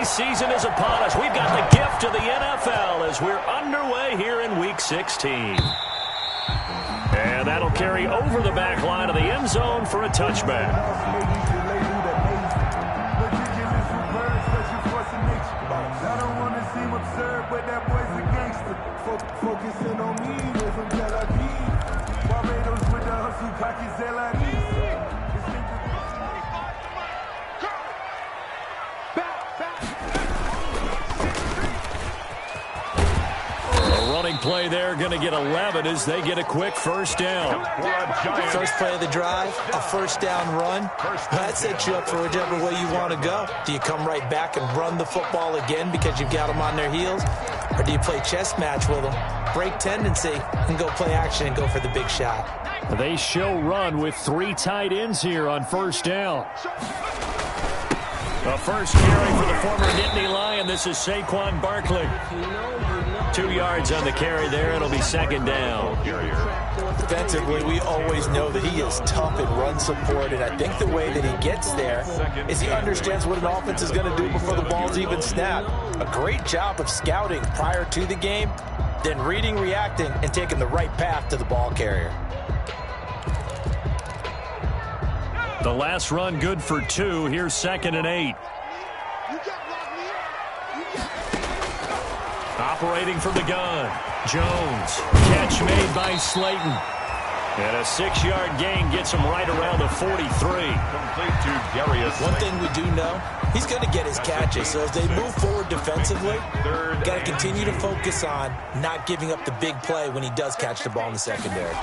season is upon us. We've got the gift of the NFL as we're underway here in Week 16. And that'll carry over the back line of the end zone for a touchback. Focusing on me with some Jalabi. Barbados with the hustle, pockets A running play there, going to get 11 as they get a quick first down. First play of the drive, a first down run. That sets you up for whichever way you want to go. Do you come right back and run the football again because you've got them on their heels? Or do you play chess match with them, break tendency, and go play action and go for the big shot? They show run with 3 tight ends here on first down. The first carry for the former Nittany Lion. This is Saquon Barkley. 2 yards on the carry there. It'll be second down. Defensively, we always know that he is tough in run support, and I think the way that he gets there is he understands what an offense is going to do before the ball's even snapped. A great job of scouting prior to the game, then reading, reacting, and taking the right path to the ball carrier. The last run good for 2. Here's 2nd and 8. Operating from the gun, Jones. Catch made by Slayton. And a 6-yard gain gets him right around the 43. Complete to Darius. One thing we do know, he's going to get his catches. So as they move forward defensively, got to continue to focus on not giving up the big play when he does catch the ball in the secondary.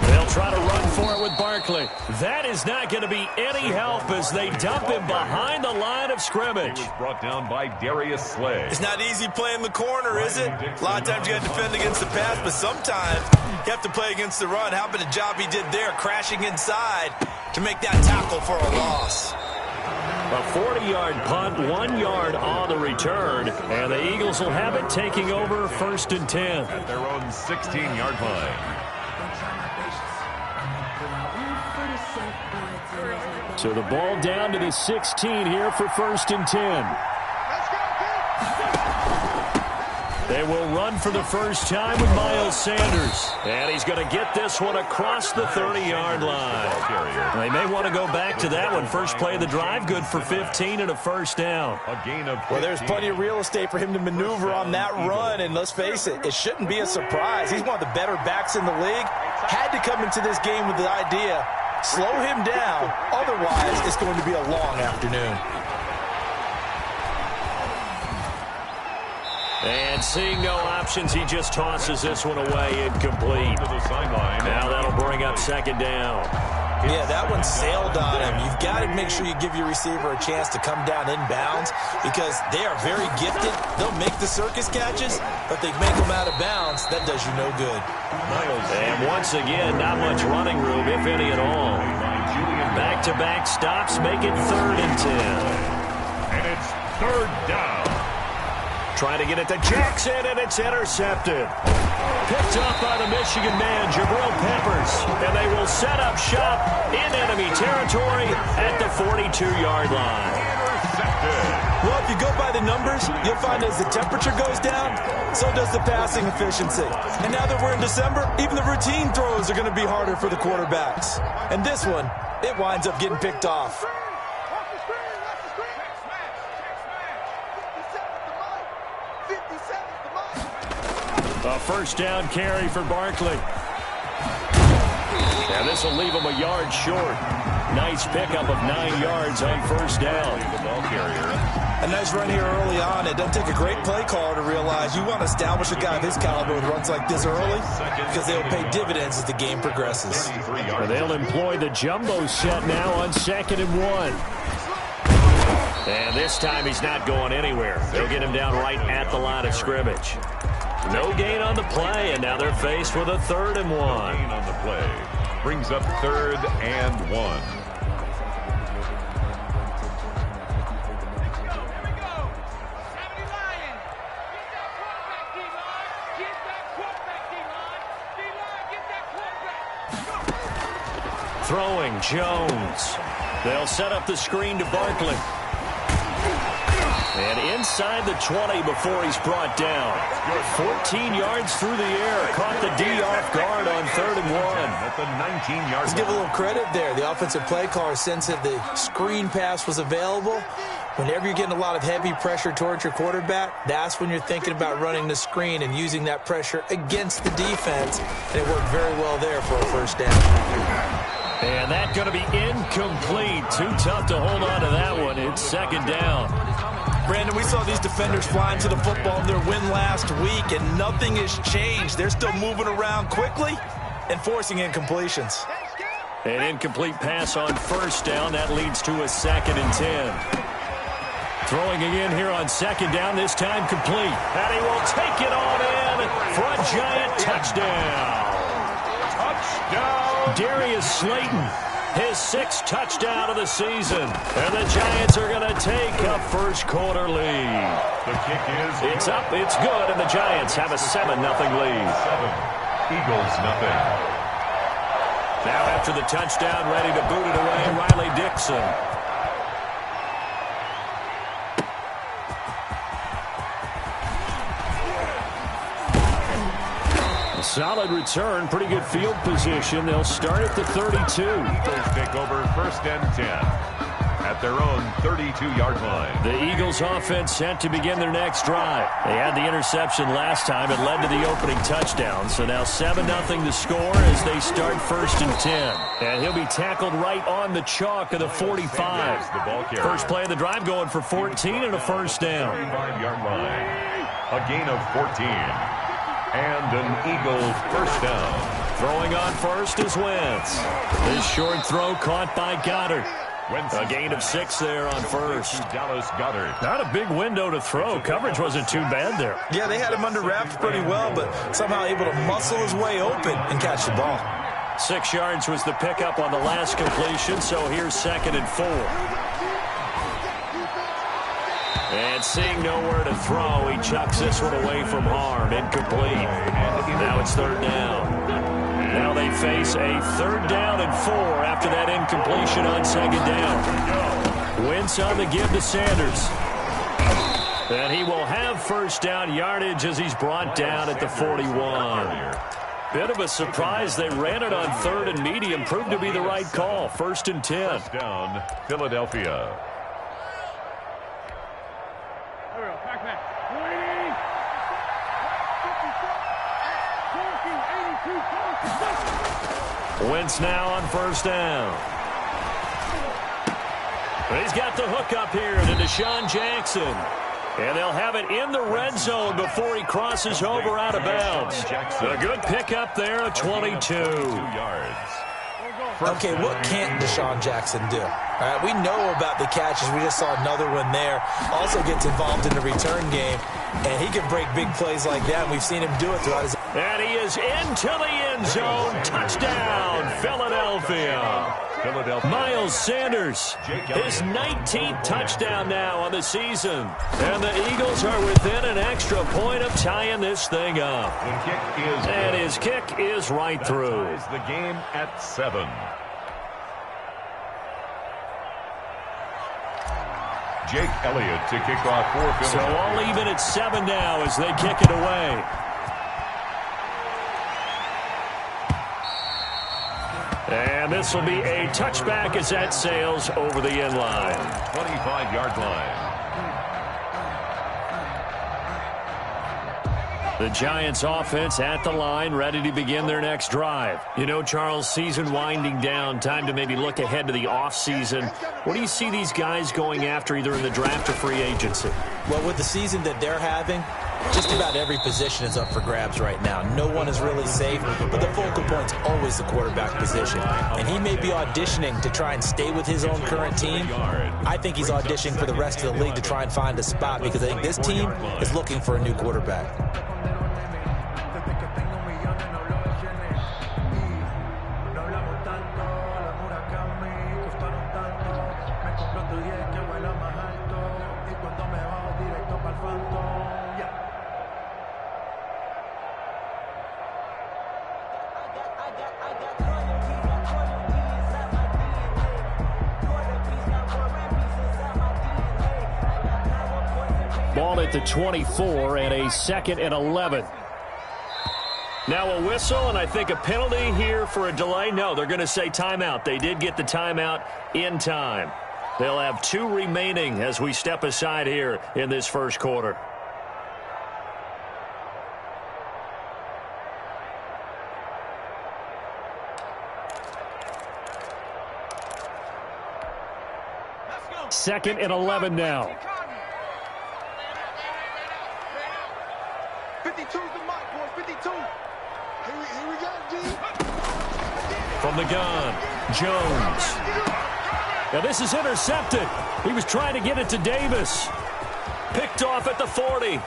They'll try to run for it with Barkley. That is not going to be any help as they dump him behind the line of scrimmage. He was brought down by Darius Slay. It's not easy playing the corner, is it? A lot of times you got to defend against the pass, but sometimes you have to play against the run. How about the job he did there, crashing inside to make that tackle for a loss? A 40-yard punt, 1 yard on the return, and the Eagles will have it taking over 1st and 10. At their own 16-yard line. So the ball down to the 16 here for 1st and 10. They will run for the first time with Miles Sanders. And he's going to get this one across the 30-yard line. They may want to go back to that one. First play of the drive, good for 15 and a first down. A gain of 15. Well, there's plenty of real estate for him to maneuver on that run. And let's face it, it shouldn't be a surprise. He's one of the better backs in the league. Had to come into this game with the idea, slow him down. Otherwise, it's going to be a long afternoon. And seeing no options, he just tosses this one away, incomplete. To the sideline. Now that'll bring up 2nd down. Yeah, that one sailed on him. You've got to make sure you give your receiver a chance to come down inbounds because they are very gifted. They'll make the circus catches, but they make them out of bounds. That does you no good. And once again, not much running room, if any at all. Back-to-back stops make it 3rd and 10. And it's 3rd down. Trying to get it to Jackson, and it's intercepted. Picked up by the Michigan man, Jabril Peppers. And they will set up shop in enemy territory at the 42-yard line. Intercepted. Well, if you go by the numbers, you'll find as the temperature goes down, so does the passing efficiency. And now that we're in December, even the routine throws are going to be harder for the quarterbacks. And this one, it winds up getting picked off. A first down carry for Barkley. And this will leave him a yard short. Nice pickup of 9 yards on first down. The ball carrier. A nice run here early on. It doesn't take a great play caller to realize you want to establish a guy of his caliber with runs like this early because they'll pay dividends as the game progresses. They'll employ the jumbo set now on 2nd and 1. And this time he's not going anywhere. They'll get him down right at the line of scrimmage. No gain on the play, and now they're faced with a 3rd and 1. Gain on the play. Brings up 3rd and 1. Throwing, Jones. They'll set up the screen to Barkley. And inside the 20 before he's brought down. 14 yards through the air. Caught the D off guard on 3rd and 1. At the 19-yard line. Let's give a little credit there. The offensive play caller sensed that the screen pass was available. Whenever you're getting a lot of heavy pressure towards your quarterback, that's when you're thinking about running the screen and using that pressure against the defense. And it worked very well there for a first down. And that's going to be incomplete. Too tough to hold on to that one. It's 2nd down. Brandon, we saw these defenders flying to the football in their win last week, and nothing has changed. They're still moving around quickly and forcing incompletions. An incomplete pass on 1st down. That leads to a 2nd and 10. Throwing again here on 2nd down, this time complete. And he will take it on in for a Giant touchdown. Touchdown! Darius Slayton, his 6th touchdown of the season. And the Giants are going to take a first quarter lead. The kick is... It's up, it's good, and the Giants have a 7-0 lead. 7. Eagles, nothing. Now after the touchdown, ready to boot it away, Riley Dixon. Solid return, pretty good field position. They'll start at the 32. Eagles take over 1st and 10 at their own 32-yard line. The Eagles offense set to begin their next drive. They had the interception last time. It led to the opening touchdown. So now 7-0 the score as they start 1st and 10. And he'll be tackled right on the chalk of the 45. The ball carrier. First play of the drive going for 14 and a first down. 35-yard line. A gain of 14. And an Eagle first down. Throwing on first is Wentz. This short throw caught by Goddard. A gain of 6 there on first. Dallas Goddard. Not a big window to throw. Coverage wasn't too bad there. Yeah, they had him under wraps pretty well, but somehow able to muscle his way open and catch the ball. 6 yards was the pickup on the last completion, so here's 2nd and 4. And seeing nowhere to throw, he chucks this one away from harm. Incomplete. Now it's 3rd down. Now they face a 3rd down and 4 after that incompletion on 2nd down. Wentz on the give to Sanders. And he will have first down yardage as he's brought down at the 41. Bit of a surprise. They ran it on 3rd and medium. Proved to be the right call. 1st and 10. First down, Philadelphia. Wentz now on first down. He's got the hook up here to Deshaun Jackson. And they'll have it in the red zone before he crosses over out of bounds. A good pickup there at 22. Okay, what can't Deshaun Jackson do? All right, we know about the catches. We just saw another one there. Also gets involved in the return game, and he can break big plays like that. And we've seen him do it throughout his... And he is into the end zone. Touchdown, Philadelphia. Miles Sanders, his 19th touchdown now on the season. And the Eagles are within an extra point of tying this thing up. And his kick is right through. The game at 7. Jake Elliott to kick off for Philadelphia. So all even at 7 now as they kick it away. And this will be a touchback as that sails over the end line. 25-yard line. The Giants offense at the line, ready to begin their next drive. You know, Charles, season winding down, time to maybe look ahead to the offseason. What do you see these guys going after either in the draft or free agency? Well, with the season that they're having, just about every position is up for grabs right now. No one is really safe, but the focal point's always the quarterback position. And he may be auditioning to try and stay with his own current team. I think he's auditioning for the rest of the league to try and find a spot because I think this team is looking for a new quarterback. Ball at the 24 and a 2nd and 11. Now a whistle and I think a penalty here for a delay. No, they're going to say timeout. They did get the timeout in time. They'll have 2 remaining as we step aside here in this first quarter. Second and 11 now. 52's the mark, boys. 52. Here we go, G. From the gun, Jones. Now this is intercepted. He was trying to get it to Davis. Picked off at the 40.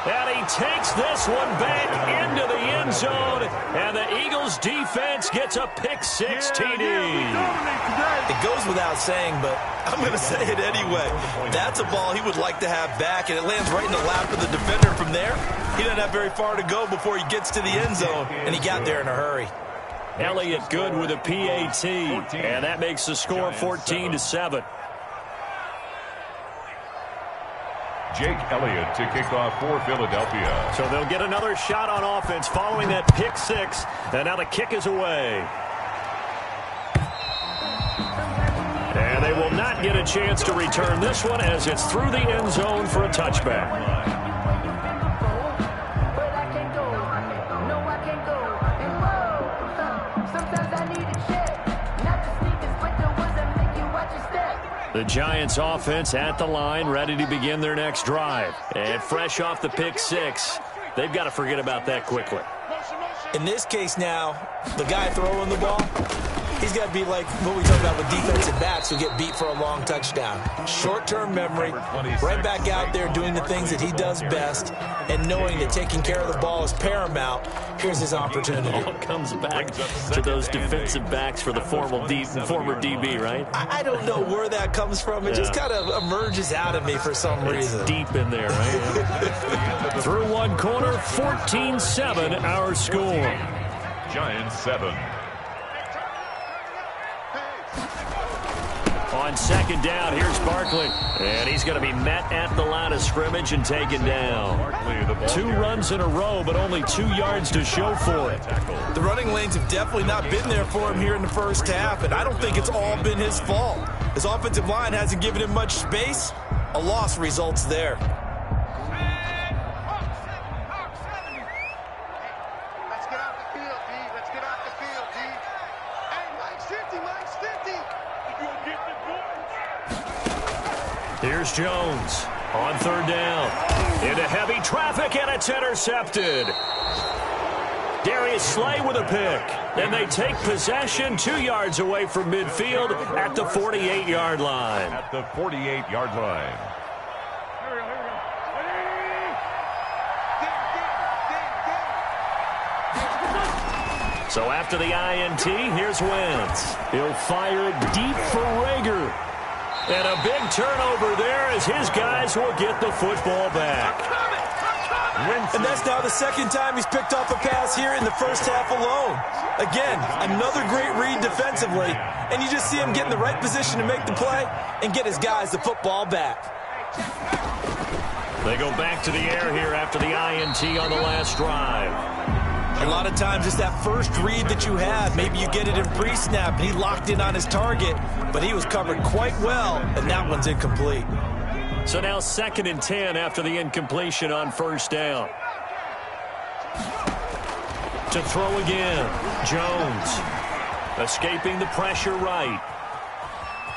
And he takes this one back into the end zone. And the Eagles defense gets a pick-6 TD. It goes without saying, but I'm going to say it anyway. That's a ball he would like to have back, and it lands right in the lap of the defender from there. He doesn't have very far to go before he gets to the end zone, and he got there in a hurry. Elliott good with a PAT, and that makes the score 14-7. Jake Elliott to kick off for Philadelphia. So they'll get another shot on offense following that pick-6, and now the kick is away. And they will not get a chance to return this one as it's through the end zone for a touchback. The Giants offense at the line, ready to begin their next drive. And fresh off the pick-6, they've got to forget about that quickly. In this case now, the guy throwing the ball, he's got to be like what we talk about with defensive backs who get beat for a long touchdown. Short-term memory, right back out there doing the things that he does best, and knowing that taking care of the ball is paramount. Here's his opportunity. It all comes back to those defensive backs for the former DB, right? I don't know where that comes from. It just kind of emerges out of me for some reason. It's deep in there, right? Through one corner, 14-7 our score. Giants 7. On second down, here's Barkley. And he's going to be met at the line of scrimmage and taken down. 2 runs in a row, but only 2 yards to show for it. The running lanes have definitely not been there for him here in the first half, and I don't think it's all been his fault. His offensive line hasn't given him much space. A loss results there. Here's Jones on third down. Into heavy traffic, and it's intercepted. Darius Slay with a pick. And they take possession 2 yards away from midfield at the 48-yard line. At the 48-yard line. So after the INT, here's Wentz. He'll fire it deep for Rager. And a big turnover there as his guys will get the football back. And that's now the second time he's picked off a pass here in the first half alone. Again, another great read defensively. And you just see him get in the right position to make the play and get his guys the football back. They go back to the air here after the INT on the last drive. A lot of times it's that first read that you have. Maybe you get it in pre-snap, and he locked in on his target, but he was covered quite well, and that one's incomplete. So now 2nd and 10 after the incompletion on first down. To throw again, Jones. Escaping the pressure right.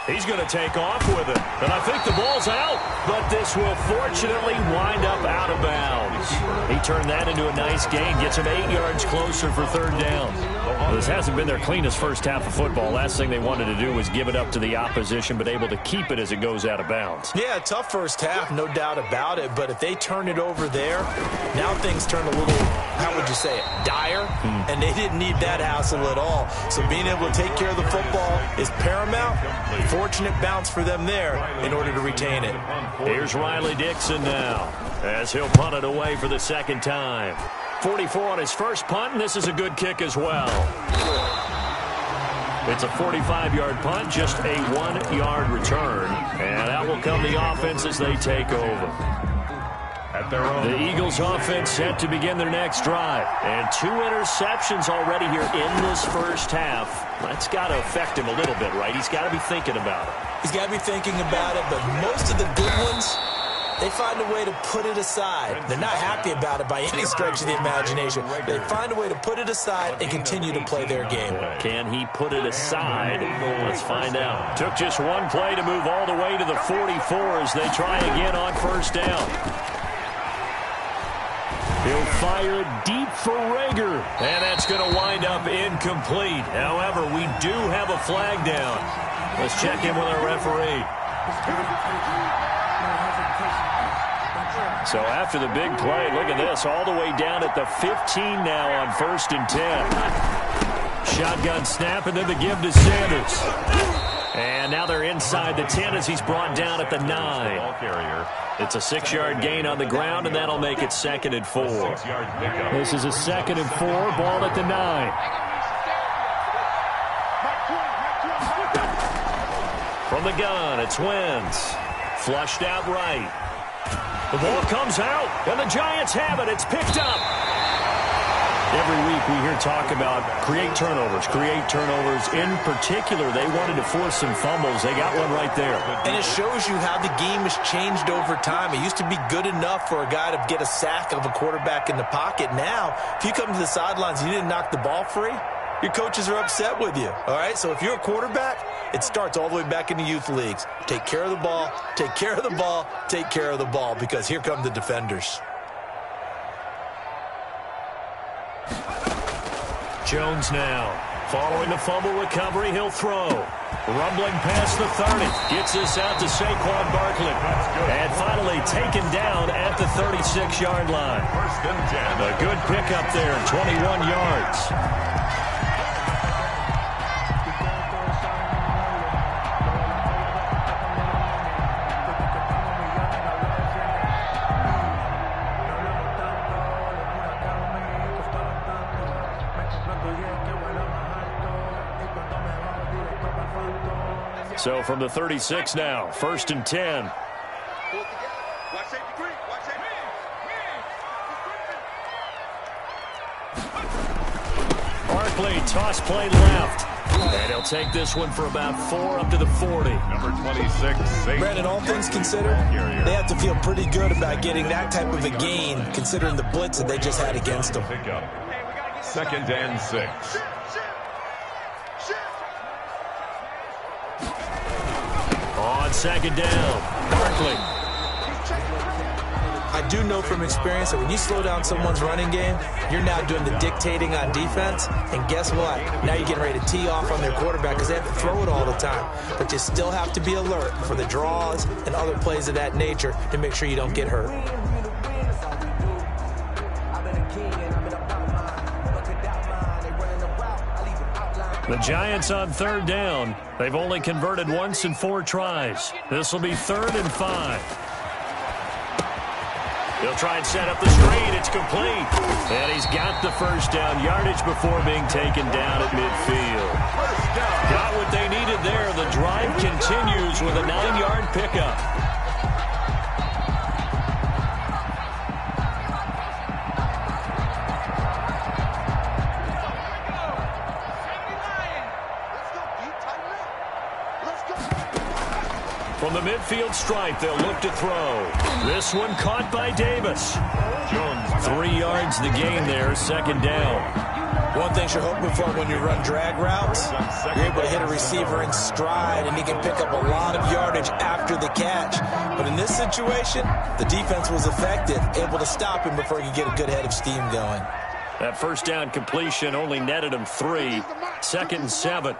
He's going to take off with it. And I think the ball's out, but this will fortunately wind up out of bounds. He turned that into a nice gain, gets him 8 yards closer for third down. Well, this hasn't been their cleanest first half of football. Last thing they wanted to do was give it up to the opposition, but able to keep it as it goes out of bounds. Yeah, tough first half, no doubt about it. But if they turn it over there, now things turn a little, how would you say it, dire? And they didn't need that hassle at all. So being able to take care of the football is paramount. Fortunate bounce for them there in order to retain it. Here's Riley Dixon now as he'll punt it away for the second time. 44 on his first punt, and this is a good kick as well. It's a 45-yard punt, just a 1-yard return. And that will come the offense as they take over. at their own. The Eagles offense set to begin their next drive. And 2 interceptions already here in this first half. That's got to affect him a little bit, right? He's got to be thinking about it. He's got to be thinking about it, but most of the good ones, they find a way to put it aside. They're not happy about it by any stretch of the imagination. They find a way to put it aside and continue to play their game. Can he put it aside? Let's find out. Took just one play to move all the way to the 44 as they try again on first down. He'll fire it deep for Rager. And that's going to wind up incomplete. However, we do have a flag down. Let's check in with our referee. So after the big play, look at this, all the way down at the 15 now on 1st and 10. Shotgun snap, and then the give to Sanders. And now they're inside the 10 as he's brought down at the 9. It's a 6-yard gain on the ground, and that'll make it 2nd and 4. This is a 2nd and 4, ball at the 9. From the gun, it's Wentz. Flushed out right. The ball comes out, and the Giants have it. It's picked up. Every week we hear talk about create turnovers. In particular, they wanted to force some fumbles. They got one right there. And it shows you how the game has changed over time. It used to be good enough for a guy to get a sack of a quarterback in the pocket. Now, if you come to the sidelines and you didn't knock the ball free, your coaches are upset with you. All right, so if you're a quarterback, it starts all the way back in the youth leagues. Take care of the ball, take care of the ball, take care of the ball, because here come the defenders. Jones now. Following the fumble recovery, he'll throw. Rumbling past the 30. Gets this out to Saquon Barkley. And finally taken down at the 36-yard line. 1st and 10. A good pickup there, 21 yards. So from the 36 now, 1st and 10. Barkley, toss play left. And he'll take this one for about 4 up to the 40. Number 26. Brandon, all things considered, they have to feel pretty good about getting that type of a gain, considering the blitz that they just had against them. 2nd and 6. On 2nd down, Barkley. I do know from experience that when you slow down someone's running game, you're now doing the dictating on defense. And guess what? Now you're getting ready to tee off on their quarterback because they have to throw it all the time. But you still have to be alert for the draws and other plays of that nature to make sure you don't get hurt. The Giants on 3rd down. They've only converted once in 4 tries. This will be 3rd and 5. He'll try and set up the screen. It's complete. And he's got the 1st down yardage before being taken down at midfield. Got what they needed there. The drive continues with a 9-yard pickup. From the midfield stripe, they'll look to throw. This one caught by Davis. Jones, 3 yards the gain there, 2nd down. One thing you're hoping for when you run drag routes, you're able to hit a receiver in stride, and he can pick up a lot of yardage after the catch. But in this situation, the defense was effective, able to stop him before he could get a good head of steam going. That 1st down completion only netted him 3. 2nd and 7.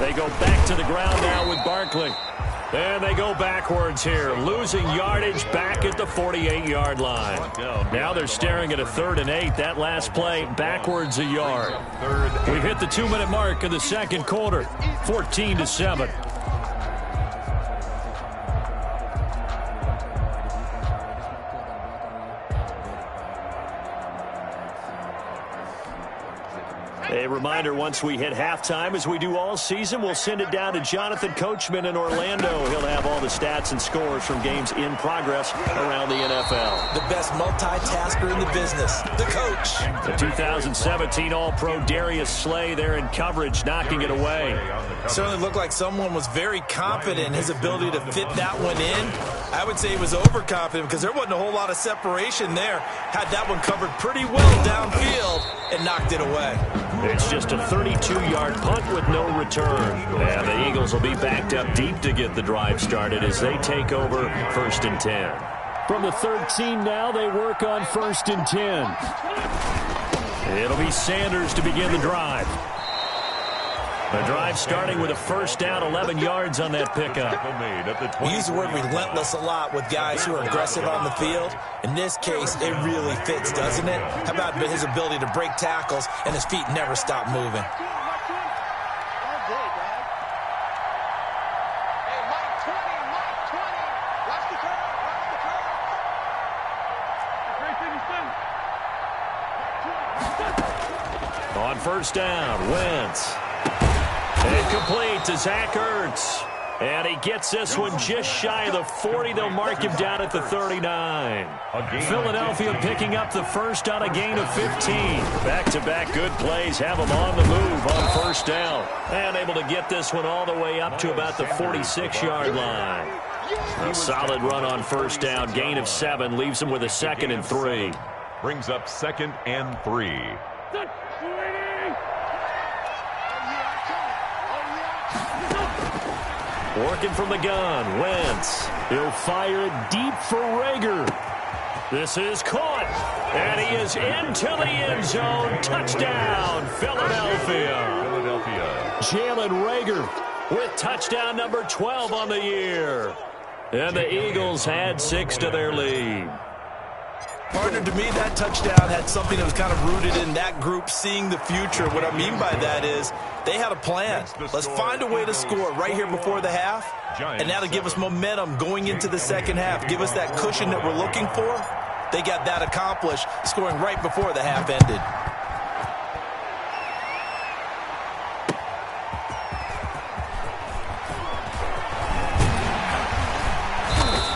They go back to the ground now with Barkley. And they go backwards here, losing yardage back at the 48-yard line. Now they're staring at a 3rd and 8. That last play, backwards a yard. We've hit the 2-minute mark of the 2nd quarter, 14-7. A reminder, once we hit halftime, as we do all season, we'll send it down to Jonathan Coachman in Orlando. He'll have all the stats and scores from games in progress around the NFL. The best multitasker in the business, the coach. The 2017 All-Pro Darius Slay there in coverage, knocking it away. Certainly looked like someone was very confident in his ability to fit that one in. I would say he was overconfident because there wasn't a whole lot of separation there. Had that one covered pretty well downfield and knocked it away. It's just a 32-yard punt with no return. And the Eagles will be backed up deep to get the drive started as they take over 1st and 10. From the 13 now, they work on 1st and 10. It'll be Sanders to begin the drive. The drive starting with a 1st down, 11 yards on that pickup. We use the word relentless a lot with guys who are aggressive on the field. In this case, it really fits, doesn't it? How about his ability to break tackles and his feet never stop moving? On 1st down, Wentz. Incomplete to Zach Ertz. And he gets this one just shy of the 40. They'll mark him down at the 39. Philadelphia picking up the first on a gain of 15. Back-to-back good plays have them on the move on 1st down. And able to get this one all the way up to about the 46-yard line. A solid run on 1st down. Gain of 7 leaves them with a 2nd and 3. Brings up 2nd and 3. Working from the gun, Wentz. He'll fire it deep for Rager. This is caught, and he is into the end zone. Touchdown, Philadelphia. Jalen Rager with touchdown number 12 on the year. And the Eagles add 6 to their lead. Partner, to me, that touchdown had something that was kind of rooted in that group seeing the future. What I mean by that is they had a plan. Let's find a way to score right here before the half, and that'll give us momentum going into the second half. Give us that cushion that we're looking for. They got that accomplished, scoring right before the half ended.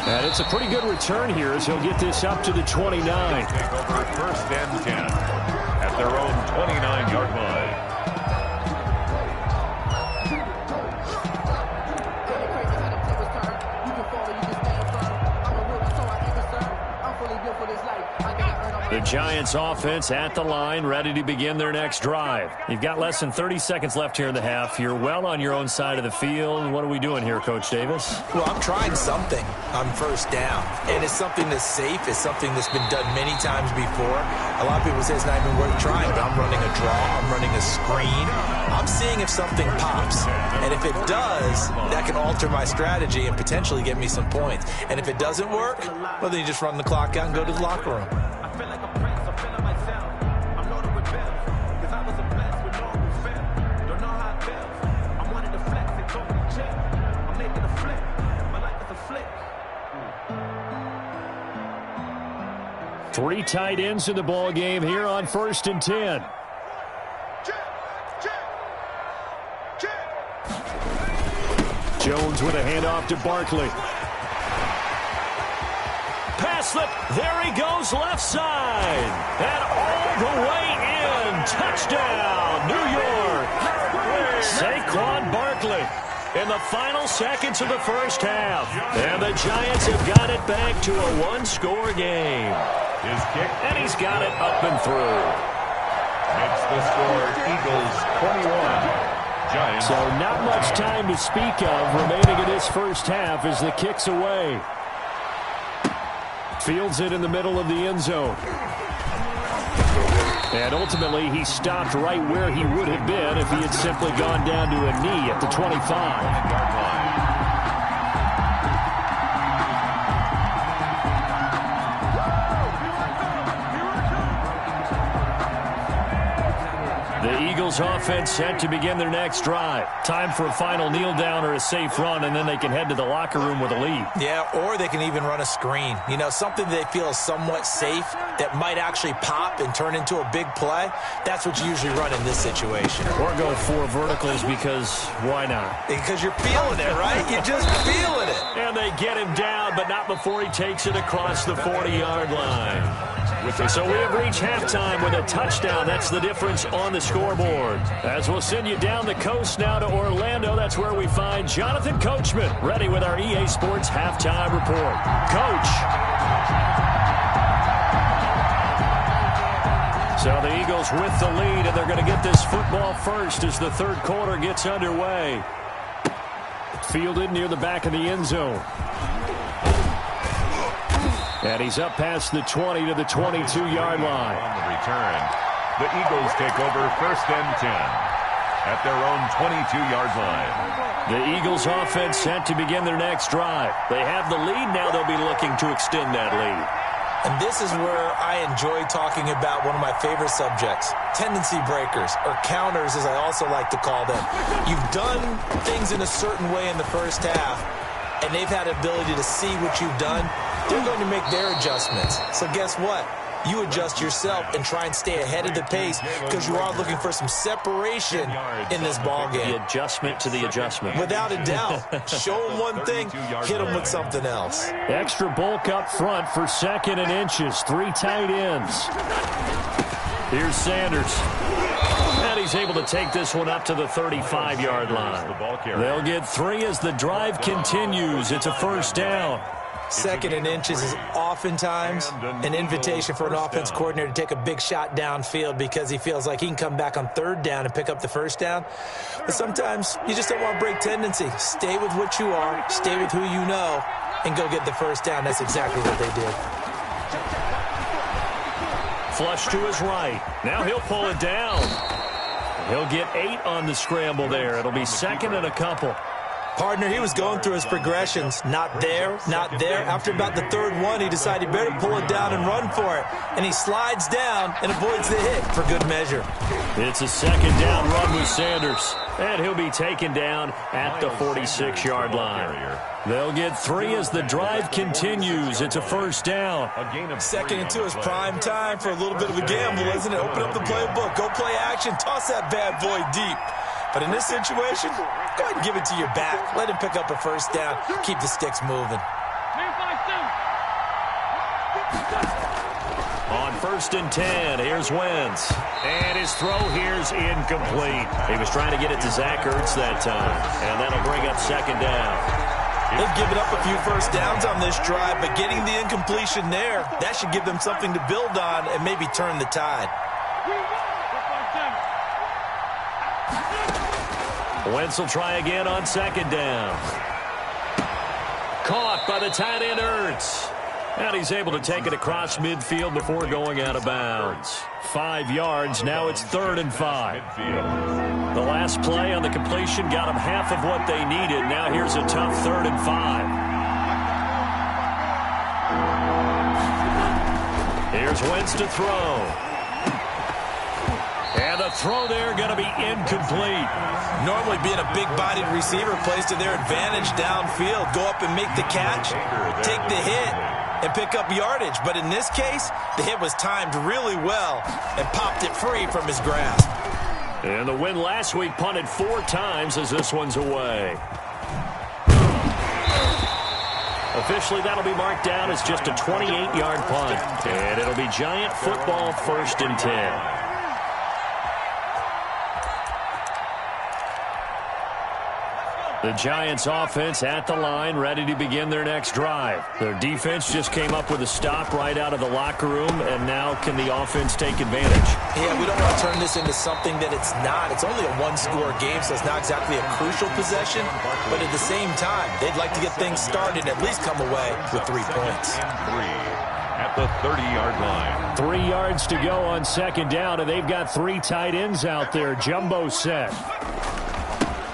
And it's a pretty good return here as he'll get this up to the 29. Take over 1st and 10 at their own 29-yard line. The Giants offense at the line, ready to begin their next drive. You've got less than 30 seconds left here in the half. You're well on your own side of the field. What are we doing here, Coach Davis? Well, I'm trying something on 1st down, and it's something that's safe. It's something that's been done many times before. A lot of people say it's not even worth trying, but I'm running a draw. I'm running a screen. I'm seeing if something pops, and if it does, that can alter my strategy and potentially get me some points. And if it doesn't work, well, then you just run the clock out and go to the locker room. Three tight ends in the ball game here on 1st and 10. Jones with a handoff to Barkley. Pass slip. There he goes left side. And all the way in. Touchdown, New York. Saquon Barkley in the final seconds of the first half. And the Giants have got it back to a one-score game. His kick. And he's got it up and through. Makes the score Eagles 21. Giants. So not much time to speak of remaining in this first half as the kick's away. Fields it in the middle of the end zone. And ultimately, he stopped right where he would have been if he had simply gone down to a knee at the 25. Eagles offense set to begin their next drive. Time for a final kneel down or a safe run, and then they can head to the locker room with a lead. Yeah, or they can even run a screen. You know, something they feel is somewhat safe that might actually pop and turn into a big play. That's what you usually run in this situation. Or go 4 verticals because why not? Because you're feeling it, right? You're just feeling it. And they get him down, but not before he takes it across the 40-yard line. So we have reached halftime with a touchdown. That's the difference on the scoreboard. As we'll send you down the coast now to Orlando, that's where we find Jonathan Coachman, ready with our EA Sports halftime report. Coach. So the Eagles with the lead, and they're going to get this football first as the third quarter gets underway. Fielded near the back of the end zone. And he's up past the 20 to the 22-yard line. On the return, the Eagles take over 1st and 10 at their own 22-yard line. The Eagles offense set to begin their next drive. They have the lead. Now they'll be looking to extend that lead. And this is where I enjoy talking about one of my favorite subjects, tendency breakers, or counters as I also like to call them. You've done things in a certain way in the first half, and they've had the ability to see what you've done. They're going to make their adjustments. So guess what? You adjust yourself and try and stay ahead of the pace because you are looking for some separation in this ball game. The adjustment to the adjustment. Without a doubt. Show them one thing, hit them with something else. Extra bulk up front for 2nd and inches. 3 tight ends. Here's Sanders. And he's able to take this one up to the 35-yard line. They'll get 3 as the drive continues. It's a first down. 2nd and inches is oftentimes an invitation for an offense coordinator to take a big shot downfield because he feels like he can come back on 3rd down and pick up the first down. But sometimes you just don't want to break tendency. Stay with what you are, stay with who you know, and go get the first down. That's exactly what they did. Flush to his right. Now he'll pull it down. He'll get 8 on the scramble there. It'll be 2nd and a couple. Partner, he was going through his progressions. Not there, not there. After about the 3rd one, he decided he better pull it down and run for it. And he slides down and avoids the hit for good measure. It's a 2nd down run with Sanders. And he'll be taken down at the 46-yard line. They'll get 3 as the drive continues. It's a first down. 2nd and 2 is prime time for a little bit of a gamble, isn't it? Open up the playbook. Go play action. Toss that bad boy deep. But in this situation, go ahead and give it to your back. Let him pick up a first down. Keep the sticks moving. On 1st and 10, here's Wentz. And his throw here's incomplete. He was trying to get it to Zach Ertz that time. And that'll bring up 2nd down. They've given up a few first downs on this drive, but getting the incompletion there, that should give them something to build on and maybe turn the tide. Wentz will try again on 2nd down. Caught by the tight end Ertz. And he's able to take it across midfield before going out of bounds. 5 yards. Now it's 3rd and 5. The last play on the completion got them half of what they needed. Now here's a tough 3rd and 5. Here's Wentz to throw. And the throw there going to be incomplete. Normally being a big-bodied receiver plays to their advantage downfield. Go up and make the catch, take the hit, and pick up yardage. But in this case, the hit was timed really well and popped it free from his grasp. And the win last week punted 4 times as this one's away. Officially, that'll be marked down as just a 28-yard punt. And it'll be Giant football 1st and 10. The Giants offense at the line, ready to begin their next drive. Their defense just came up with a stop right out of the locker room, and now can the offense take advantage? Yeah, we don't want to turn this into something that it's not. It's only a 1-score game, so it's not exactly a crucial possession. But at the same time, they'd like to get things started and at least come away with 3 points. At the 30-yard line. 3 yards to go on 2nd down, and they've got 3 tight ends out there. Jumbo set.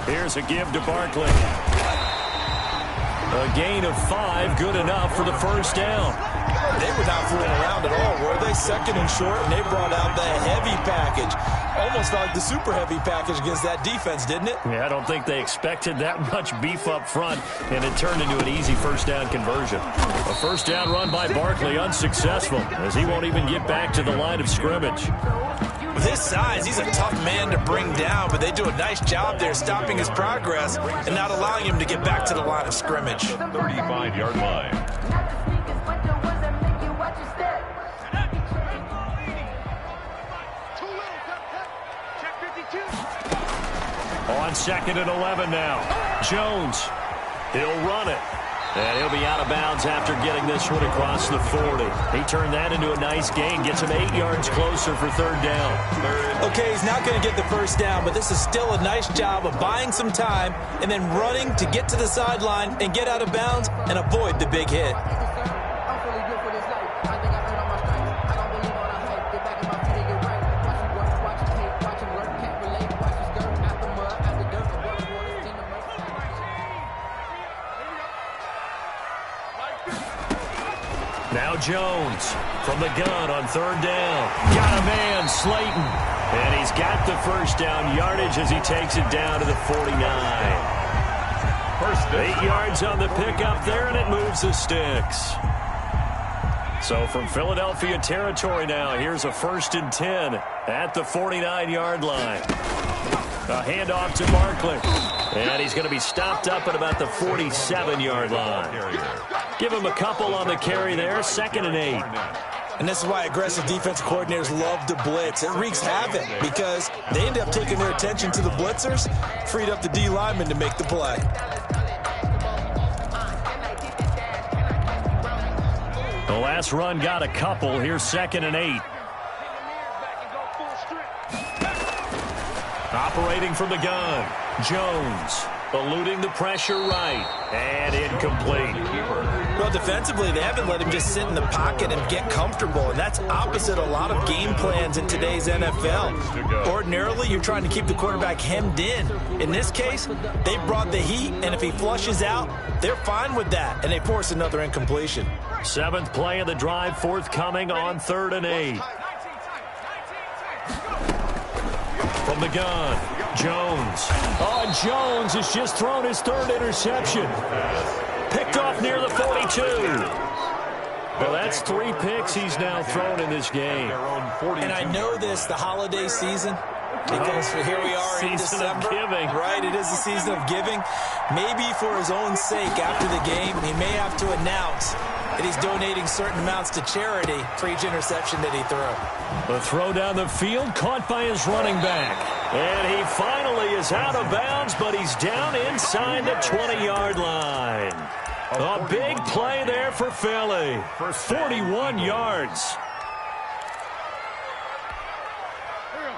Here's a give to Barkley. A gain of 5, good enough for the first down. They were not fooling around at all, were they? 2nd and short, and they brought out the heavy package. Almost felt like the super heavy package against that defense, didn't it? Yeah, I don't think they expected that much beef up front, and it turned into an easy first down conversion. A first down run by Barkley unsuccessful, as he won't even get back to the line of scrimmage. With his size, he's a tough man to bring down, but they do a nice job there stopping his progress and not allowing him to get back to the line of scrimmage. 35-yard line. On 2nd and 11 now. Jones, he'll run it. And he'll be out of bounds after getting this one across the 40. He turned that into a nice gain, gets him 8 yards closer for third down. Okay, he's not going to get the first down, but this is still a nice job of buying some time and then running to get to the sideline and get out of bounds and avoid the big hit. Now Jones from the gun on third down. Got a man, Slayton. And he's got the first down yardage as he takes it down to the 49. First 8 yards on the pickup there, and it moves the sticks. So from Philadelphia territory now, here's a 1st and 10 at the 49-yard line. A handoff to Barkley. And he's going to be stopped up at about the 47-yard line. Give him a couple on the carry there, 2nd and 8. And this is why aggressive defensive coordinators love to blitz. It wreaks havoc because they end up taking their attention to the blitzers, freed up the D lineman to make the play. The last run got a couple. Here's 2nd and 8. Operating from the gun, Jones eluding the pressure right, and incomplete. Well, defensively, they haven't let him just sit in the pocket and get comfortable, and that's opposite a lot of game plans in today's NFL. Ordinarily, you're trying to keep the quarterback hemmed in. In this case, they brought the heat, and if he flushes out, they're fine with that, and they force another incompletion. 7th play of the drive forthcoming on 3rd and 8. From the gun, Jones. Oh, Jones has just thrown his 3rd interception. Picked off near the 42. Well, that's 3 picks he's now thrown in this game. And I know this, the holiday season, because here we are in December. Giving. Right, it is the season of giving. Maybe for his own sake after the game, he may have to announce that he's donating certain amounts to charity for each interception that he threw. The throw down the field caught by his running back. And he finally is out of bounds, but he's down inside the 20-yard line. A big play there for Philly. 41 yards.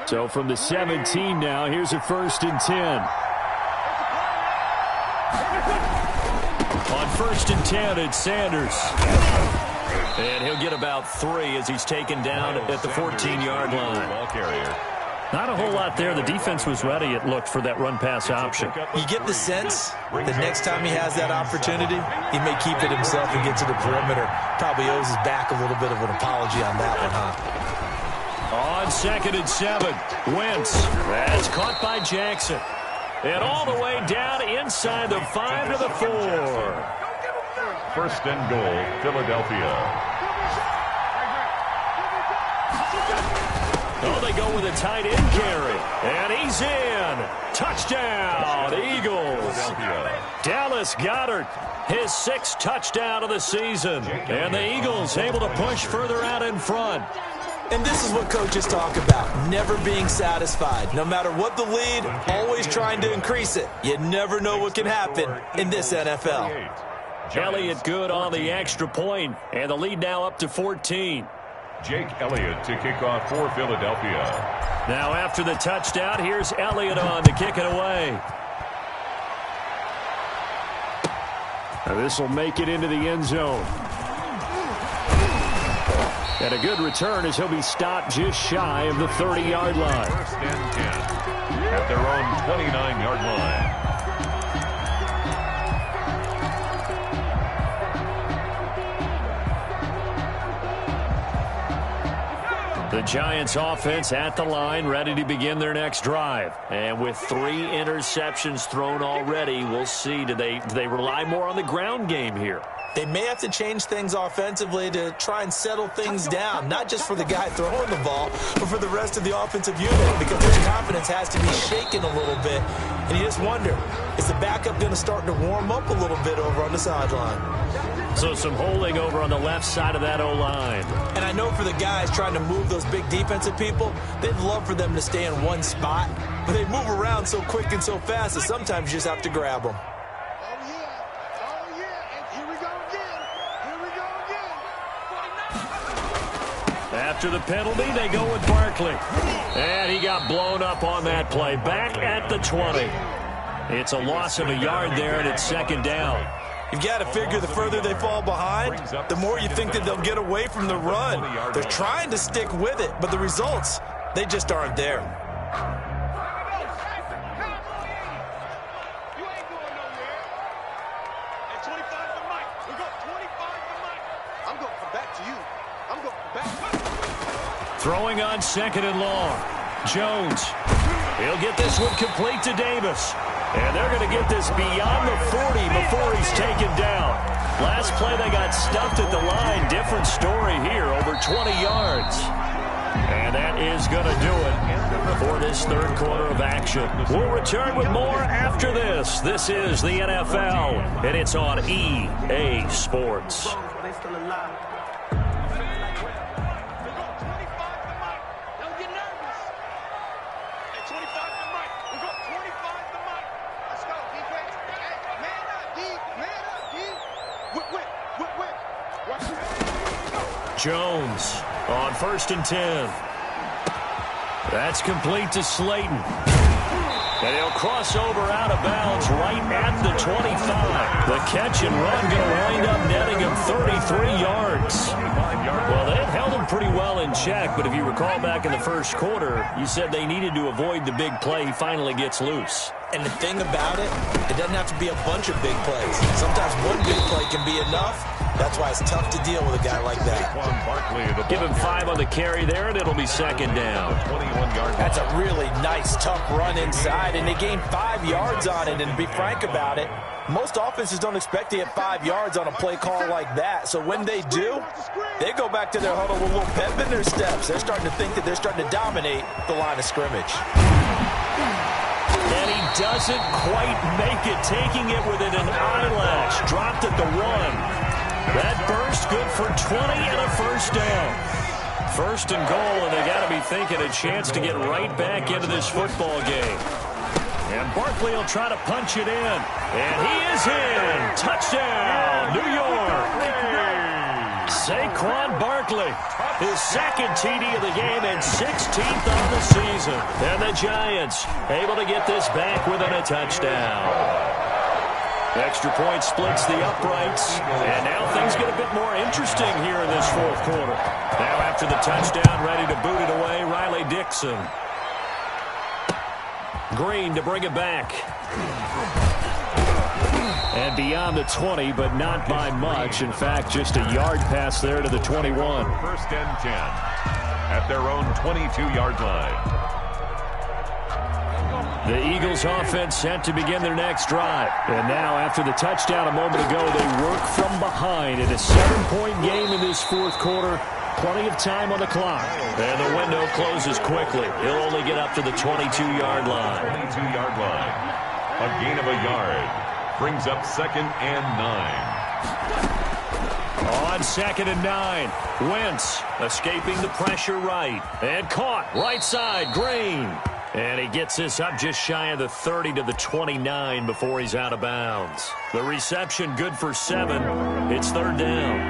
So from the 17 now, here's a 1st and 10. On 1st and 10, it's Sanders. And he'll get about 3 as he's taken down at the 14-yard line. Not a whole lot there. The defense was ready, it looked, for that run-pass option. You get the sense that next time he has that opportunity, he may keep it himself and get to the perimeter. Probably owes his back a little bit of an apology on that one, huh? On 2nd and 7, Wentz. That's caught by Jackson. And all the way down inside the 5 to the 4. 1st and goal, Philadelphia. Oh, they go with a tight end carry. And he's in. Touchdown, Eagles. Dallas Goedert, his 6th touchdown of the season. And the Eagles able to push further out in front. And this is what coaches talk about, never being satisfied. No matter what the lead, always trying to increase it. You never know what can happen in this NFL. Elliott good on the extra point, and the lead now up to 14. Jake Elliott to kick off for Philadelphia. Now after the touchdown, here's Elliott on to kick it away. Now this will make it into the end zone. And a good return as he'll be stopped just shy of the 30-yard line. 1st and 10 at their own 29-yard line. The Giants offense at the line, ready to begin their next drive. And with 3 interceptions thrown already, we'll see. Do they rely more on the ground game here? They may have to change things offensively to try and settle things down, not just for the guy throwing the ball, but for the rest of the offensive unit, because his confidence has to be shaken a little bit. And you just wonder, is the backup going to start to warm up a little bit over on the sideline? So some holding over on the left side of that O-line. And I know for the guys trying to move those big defensive people, they'd love for them to stay in one spot, but they move around so quick and so fast that sometimes you just have to grab them. After the penalty, they go with Barkley. And he got blown up on that play. Back at the 20. It's a loss of a yard there, and it's second down. You've got to figure the further they fall behind, the more you think that they'll get away from the run. They're trying to stick with it, but the results, they just aren't there. Throwing on second and long. Jones. He'll get this one complete to Davis. And they're going to get this beyond the 40 before he's taken down. Last play they got stuffed at the line. Different story here, over 20 yards. And that is going to do it for this third quarter of action. We'll return with more after this. This is the NFL, and it's on EA Sports. Jones on 1st and 10. That's complete to Slayton. And he'll cross over out of bounds right at the 25. The catch and run going to wind up netting him 33 yards. Well, they've held him pretty well in check, but if you recall back in the first quarter, you said they needed to avoid the big play. He finally gets loose. And the thing about it, it doesn't have to be a bunch of big plays. Sometimes one big play can be enough. That's why it's tough to deal with a guy like that. Give him 5 on the carry there, and it'll be second down. That's a really nice, tough run inside, and they gained 5 yards on it. And to be frank about it, most offenses don't expect to get 5 yards on a play call like that. So when they do, they go back to their huddle with a little pep in their steps. They're starting to think that they're starting to dominate the line of scrimmage. And he doesn't quite make it, taking it within an eyelash. Dropped at the 1. That burst good for 20 and a first down. First and goal, and they got to be thinking a chance to get right back into this football game. And Barkley will try to punch it in. And he is in. Touchdown, New York. Saquon Barkley, his second TD of the game and 16th on the season. And the Giants able to get this back within a touchdown. Extra point splits the uprights, and now things get a bit more interesting here in this fourth quarter. Now after the touchdown, ready to boot it away, Riley Dixon. Green to bring it back. And beyond the 20, but not by much. In fact, just a yard pass there to the 21. First and 10 at their own 22-yard line. The Eagles offense set to begin their next drive. And now after the touchdown a moment ago, they work from behind in a 7-point game in this fourth quarter. Plenty of time on the clock. And the window closes quickly. He'll only get up to the 22-yard line. 22-yard line. A gain of a yard. Brings up 2nd and 9. On 2nd and 9. Wentz escaping the pressure right. And caught right side. Green. And he gets this up just shy of the 30 to the 29 before he's out of bounds. The reception good for 7. It's third down.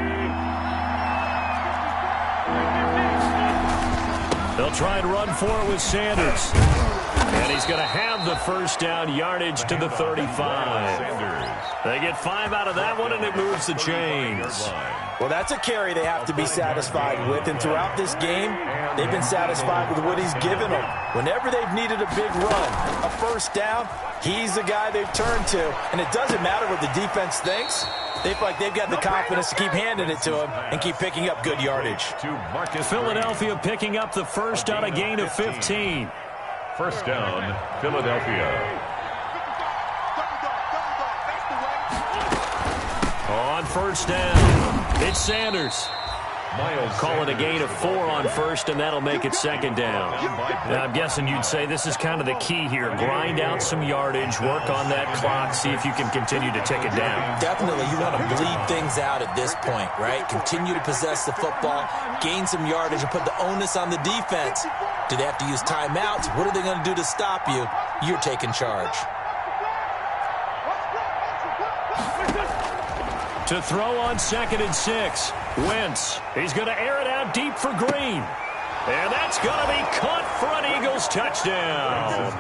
They'll try and run for it with Sanders. And he's going to have the first down, yardage to the 35. They get 5 out of that one, and it moves the chains. Well, that's a carry they have to be satisfied with, and throughout this game, they've been satisfied with what he's given them. Whenever they've needed a big run, a first down, he's the guy they've turned to, and it doesn't matter what the defense thinks. They feel like they've got the confidence to keep handing it to him and keep picking up good yardage. Philadelphia picking up the first on a gain of 15. First down, Philadelphia. On first down, it's Sanders. Call it a gain of 4 on first, and that'll make it second down. Now, I'm guessing you'd say this is kind of the key here. Grind out some yardage, work on that clock, see if you can continue to tick it down. Definitely, you want to bleed things out at this point, right? Continue to possess the football, gain some yardage, and put the onus on the defense. Do they have to use timeouts? What are they going to do to stop you? You're taking charge. To throw on 2nd and 6. Wentz. He's going to air it out deep for Green. And that's going to be caught for an Eagles touchdown.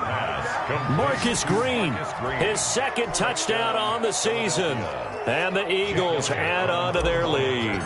Marcus Green, his 2nd touchdown on the season. And the Eagles add on to their lead.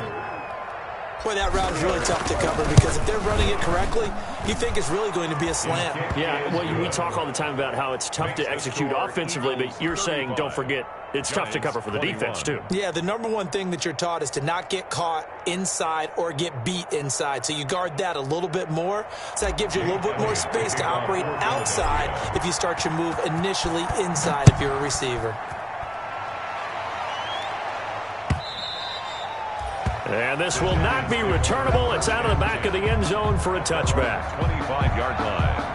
Boy, that route is really tough to cover because if they're running it correctly, you think it's really going to be a slant. Yeah, well, we talk all the time about how it's tough to execute offensively, but you're saying, don't forget, it's tough to cover for the defense, too. Yeah, the number one thing that you're taught is to not get caught inside or get beat inside. So you guard that a little bit more. So that gives you a little bit more space to operate outside if you start your move initially inside if you're a receiver. And this will not be returnable. It's out of the back of the end zone for a touchback. 25-yard line.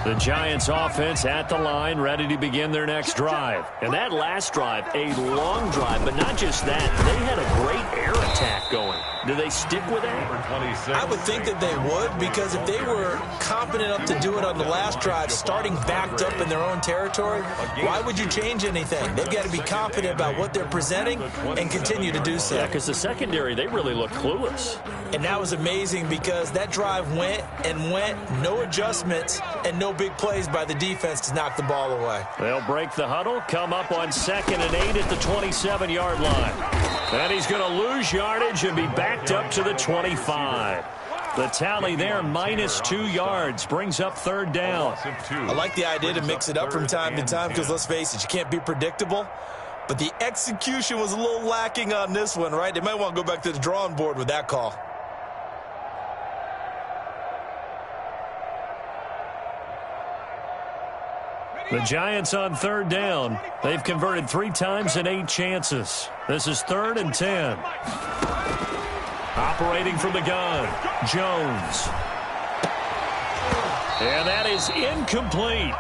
The Giants offense at the line, ready to begin their next drive. And that last drive, a long drive, but not just that. They had a great air attack going. Do they stick with that? I would think that they would, because if they were confident enough to do it on the last drive, starting backed up in their own territory, why would you change anything? They've got to be confident about what they're presenting and continue to do so. Yeah, because the secondary, they really look clueless. And that was amazing because that drive went and went, no adjustments, and no big plays by the defense to knock the ball away. They'll break the huddle, come up on 2nd and 8 at the 27-yard line. And he's going to lose yardage and be backed up to the 25. The tally there, -2 yards, brings up 3rd down. I like the idea to mix it up from time to time because, let's face it, you can't be predictable. But the execution was a little lacking on this one, right? They might want to go back to the drawing board with that call. The Giants on 3rd down. They've converted 3 times in 8 chances. This is 3rd and 10. Operating from the gun, Jones. And that is incomplete.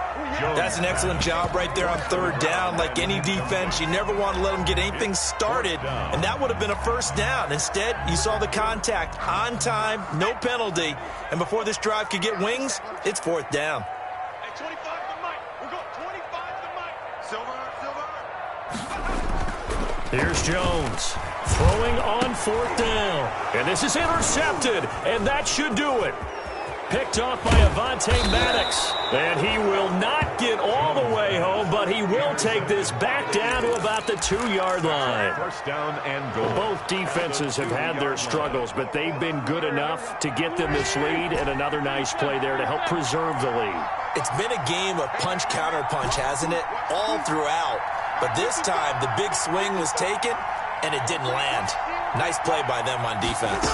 That's an excellent job right there on 3rd down. Like any defense, you never want to let them get anything started, and that would have been a first down. Instead, you saw the contact on time, no penalty, and before this drive could get wings, it's 4th down. Here's Jones throwing on 4th down. And this is intercepted, and that should do it. Picked off by Avonte Maddox. And he will not get all the way home, but he will take this back down to about the 2-yard line. First down and goal. Both defenses have had their struggles, but they've been good enough to get them this lead, and another nice play there to help preserve the lead. It's been a game of punch-counter-punch, hasn't it? All throughout. But this time, the big swing was taken, and it didn't land. Nice play by them on defense.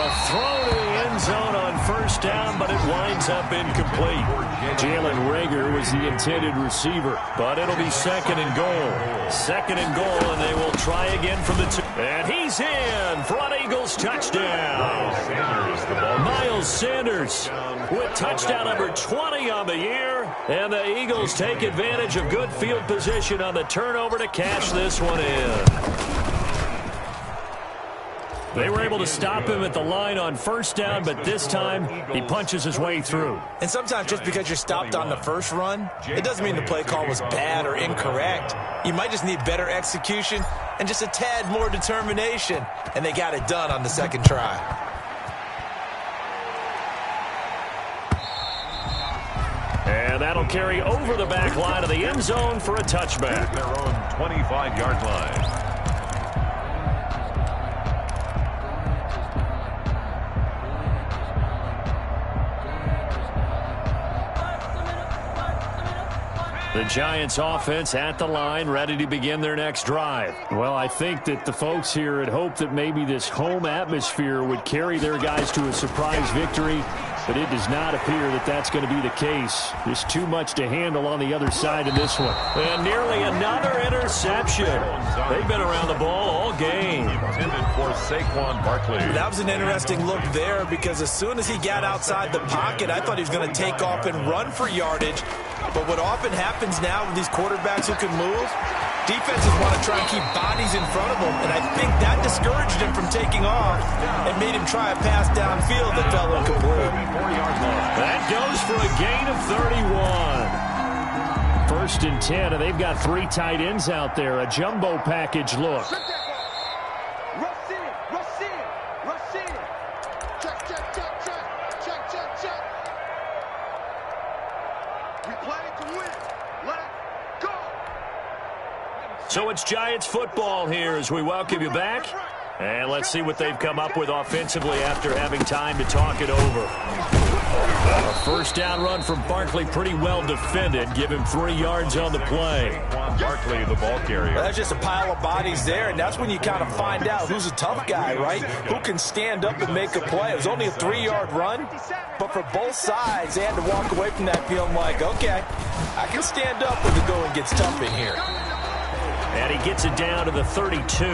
A throw to the end zone on 1st down, but it winds up incomplete. Jalen Reagor was the intended receiver, but it'll be 2nd and goal. 2nd and goal, and they will try again from the 2. And he's in for an Eagles touchdown. Miles Sanders with touchdown number 20 on the year. And the Eagles take advantage of good field position on the turnover to cash this one in. They were able to stop him at the line on first down, but this time he punches his way through. And sometimes just because you're stopped on the first run, it doesn't mean the play call was bad or incorrect. You might just need better execution and just a tad more determination. And they got it done on the second try. And that'll carry over the back line of the end zone for a touchback. Their own 25-yard line. The Giants offense at the line, ready to begin their next drive. Well, I think that the folks here had hoped that maybe this home atmosphere would carry their guys to a surprise victory, but it does not appear that that's going to be the case. There's too much to handle on the other side of this one. And nearly another interception. They've been around the ball all game. Intended for Saquon Barkley. That was an interesting look there because as soon as he got outside the pocket, I thought he was going to take off and run for yardage. But what often happens now with these quarterbacks who can move, defenses want to try and keep bodies in front of them, and I think that discouraged him from taking off and made him try a pass downfield that fell incomplete. That goes for a gain of 31. First and 10, and they've got 3 tight ends out there. A jumbo package look. So it's Giants football here as we welcome you back. And let's see what they've come up with offensively after having time to talk it over. A first down run from Barkley, pretty well defended. Give him 3 yards on the play. Barkley, the ball carrier. That's just a pile of bodies there, and that's when you kind of find out who's a tough guy, right? Who can stand up and make a play. It was only a 3-yard run, but for both sides, they had to walk away from that feeling like, okay, I can stand up when the going gets tough in here. And he gets it down to the 32.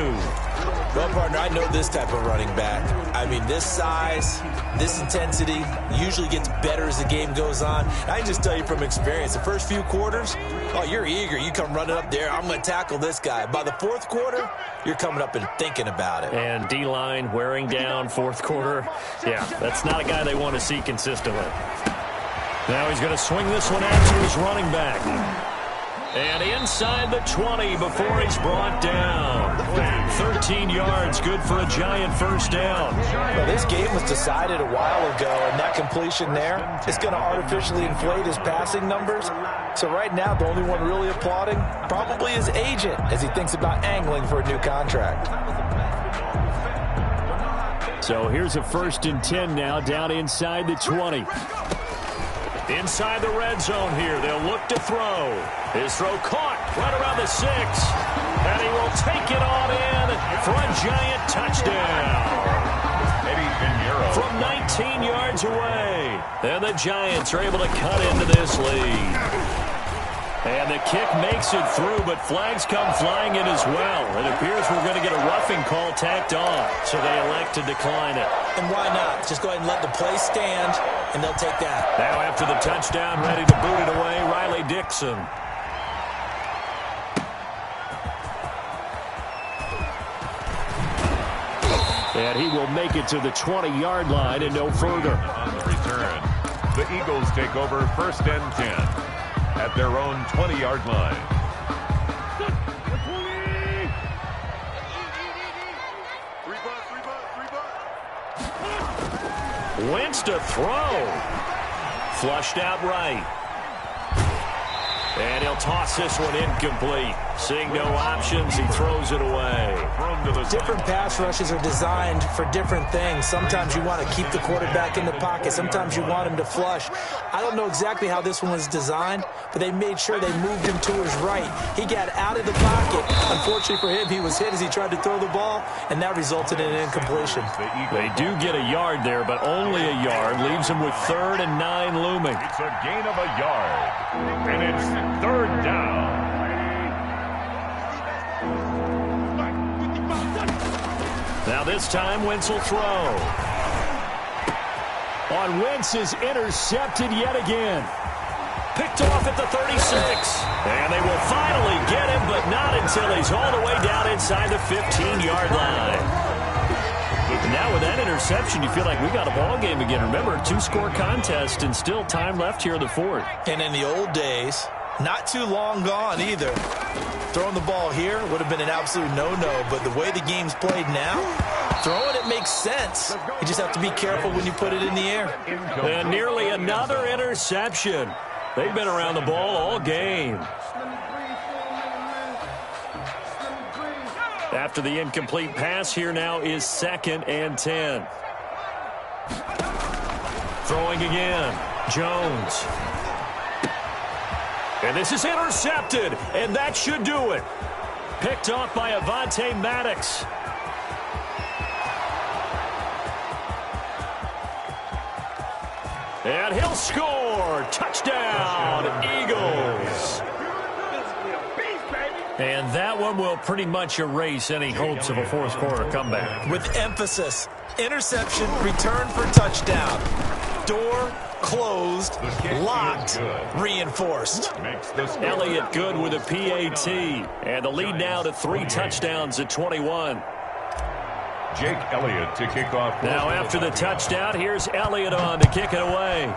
Well, partner, I know this type of running back. I mean, this size, this intensity usually gets better as the game goes on. I can just tell you from experience, the first few quarters, oh, you're eager. You come running up there, I'm going to tackle this guy. By the fourth quarter, you're coming up and thinking about it. And D-line wearing down fourth quarter. Yeah, that's not a guy they want to see consistently. Now he's going to swing this one out to his running back. And inside the 20 before he's brought down. 13 yards, good for a Giant first down. Well, this game was decided a while ago, and that completion there is going to artificially inflate his passing numbers. So right now, the only one really applauding probably his agent as he thinks about angling for a new contract. So here's a first and 10 now, down inside the 20. Inside the red zone here, they'll look to throw. His throw caught right around the 6. And he will take it on in for a Giant touchdown. From 19 yards away. And the Giants are able to cut into this lead. And the kick makes it through, but flags come flying in as well. It appears we're going to get a roughing call tacked on, so they elect to decline it. And why not? Just go ahead and let the play stand, and they'll take that. Now after the touchdown, ready to boot it away, Riley Dixon. And he will make it to the 20-yard line and no further. On the return, the Eagles take over first and 10 at their own 20-yard line. Wentz to throw. Flushed out right. And he'll toss this one incomplete. Seeing no options, he throws it away. Different pass rushes are designed for different things. Sometimes you want to keep the quarterback in the pocket. Sometimes you want him to flush. I don't know exactly how this one was designed, but they made sure they moved him to his right. He got out of the pocket. Unfortunately for him, he was hit as he tried to throw the ball, and that resulted in an incompletion. They do get a yard there, but only a yard. Leaves him with 3rd and 9 looming. It's a gain of a yard, and it's 3rd down. Now this time, Wentz will throw. On Wentz is intercepted yet again. Picked off at the 36. And they will finally get him, but not until he's all the way down inside the 15-yard line. And now with that interception, you feel like we got a ball game again. Remember, 2-score contest and still time left here in the fourth. And in the old days, not too long gone either, throwing the ball here would have been an absolute no-no. But the way the game's played now, throwing it makes sense. You just have to be careful when you put it in the air. And nearly another interception. They've been around the ball all game. After the incomplete pass, here now is 2nd and 10. Throwing again. Jones. And this is intercepted, and that should do it. Picked off by Avonte Maddox. And he'll score. Touchdown, Eagles. And that one will pretty much erase any hopes of a fourth quarter comeback. With emphasis, interception, return for touchdown. Door closed, locked, reinforced. Elliott good with a PAT. And the lead now to 3 touchdowns at 21. Jake Elliott to kick off. Now after the touchdown, here's Elliott on to kick it away.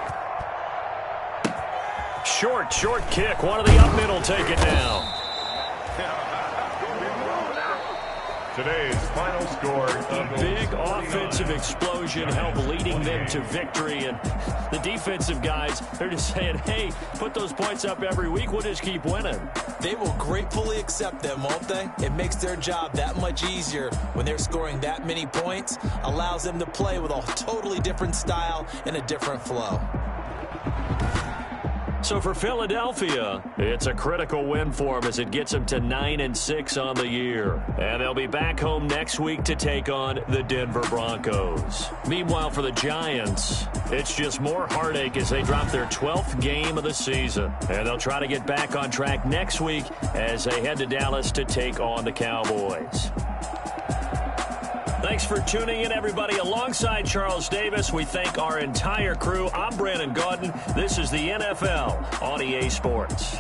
Short kick. One of the up middle take it down. Today's final score. A big offensive explosion helped leading them to victory. And the defensive guys, they're just saying, hey, put those points up every week. We'll just keep winning. They will gratefully accept them, won't they? It makes their job that much easier when they're scoring that many points. Allows them to play with a totally different style and a different flow. So for Philadelphia, it's a critical win for them as it gets them to 9-6 on the year. And they'll be back home next week to take on the Denver Broncos. Meanwhile, for the Giants, it's just more heartache as they drop their 12th game of the season. And they'll try to get back on track next week as they head to Dallas to take on the Cowboys. Thanks for tuning in, everybody. Alongside Charles Davis, we thank our entire crew. I'm Brandon Gaudin. This is the NFL on EA Sports.